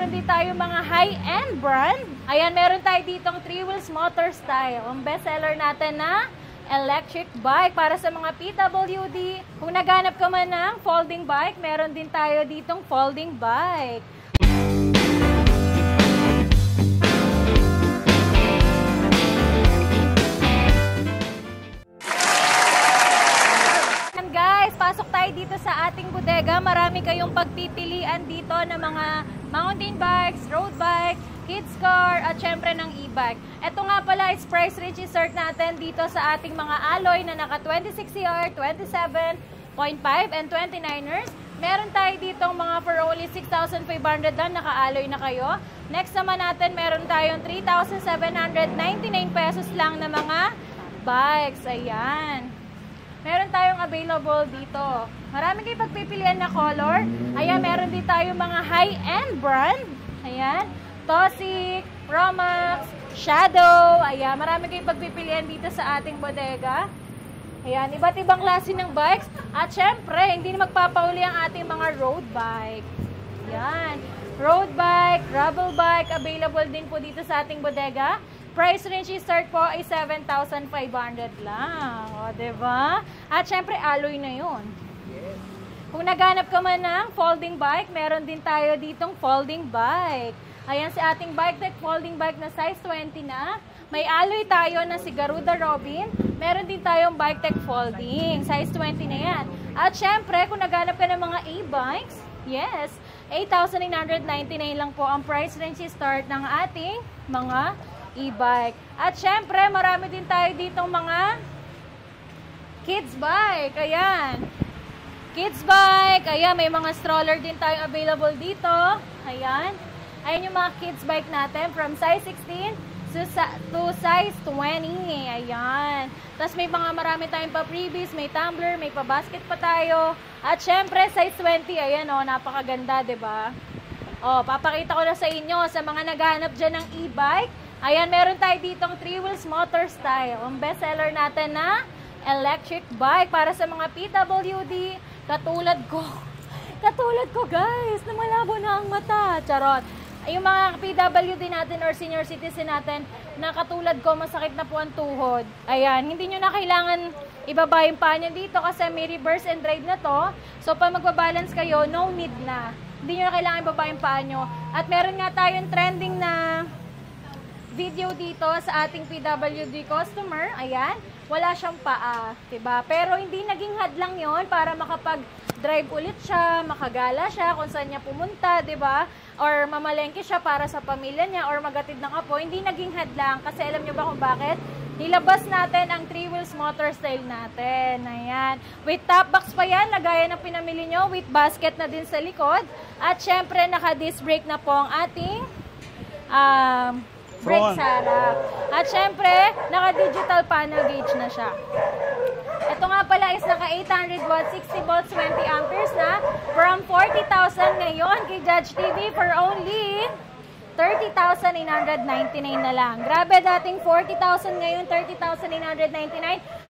meron din tayo mga high-end brand. Ayan, meron tayo ditong 3 wheels motor style. Ang bestseller natin na electric bike para sa mga PWD. Kung naghanap ka man ng folding bike, meron din tayo ditong folding bike. Guys, pasok tayo dito sa ating bodega. Marami kayong pagpipilian dito ng mga mountain bikes, road bike, kids car, at syempre ng e-bike. Ito nga pala is price registered natin dito sa ating mga alloy na naka 26CR, 27.5 and 29ers. Meron tayo ditong mga for only 6,500 lang, naka-alloy na kayo. Next naman natin, meron tayong 3,799 pesos lang na mga bikes. Ayan. Meron tayong available dito. Marami kayong pagpipilian na color. Ayan, meron din tayong mga high-end brand. Ayan. Tossic, Romax, Shadow. Ayan, marami kayong pagpipilian dito sa ating bodega. Ayan, iba't ibang klase ng bikes. At syempre, hindi na magpapauli ang ating mga road bike. Ayan. Road bike, gravel bike, available din po dito sa ating bodega. Price range start po ay 7,500 lang. O, diba? At syempre, alloy na yun. Yes. Kung naghanap ka man ng folding bike, meron din tayo ditong folding bike. Ayan si ating bike deck, folding bike na size 20 na. May alloy tayo na si Garuda Robin. Meron din tayong bike deck folding. Size 20 na yan. At syempre, kung naghanap ka ng mga e-bikes, yes, 8,999 lang po ang price range start ng ating mga e-bike. At syempre, marami din tayo ditong mga kids bike. Ayan. Kids bike. Ayan, may mga stroller din tayong available dito. Ayan. Ayan yung mga kids bike natin from size 16 to size 20. Ayan. Tapos may mga marami tayong pa-freebies, may tumbler, may pa-basket pa tayo. At syempre, size 20. Ayan o, napakaganda, diba? O, papakita ko na sa inyo sa mga naghahanap dyan ng e-bike. Ayan, meron tayo ditong 3 wheels motor style. Ang bestseller natin na electric bike para sa mga PWD. Katulad ko. Katulad ko, guys. Namalabo na ang mata. Charot. Yung mga PWD natin or senior citizen natin na katulad ko, masakit na po ang tuhod. Ayan, hindi nyo na kailangan ibaba yung paa nyo dito kasi may reverse and drive na to. So, pag magbabalance kayo, no need na. Hindi nyo na kailangan ibaba yung paa nyo. At meron nga tayong trending na video dito sa ating PWD customer. Ayan, wala siyang paa, diba? Pero hindi naging hadlang yon para makapag-drive ulit siya, makagala siya kung saan niya pumunta, diba? Or mamalengke siya para sa pamilya niya or magatid ng apo. Hindi naging hadlang kasi alam niyo ba kung bakit? Nilabas natin ang 3 wheels motor style natin. Ayan. With top box pa yan, lagaya ng pinamili nyo. With basket na din sa likod. At syempre, naka-disc brake na po ang ating brake sa harap. At syempre, naka-digital panel gauge na siya. Ito nga pala is naka 800 watts, 60 volts, 20 amperes na. From 40,000 ngayon kay Judge TV for only 30,999 na lang. Grabe, dating 40,000 ngayon, 30,999.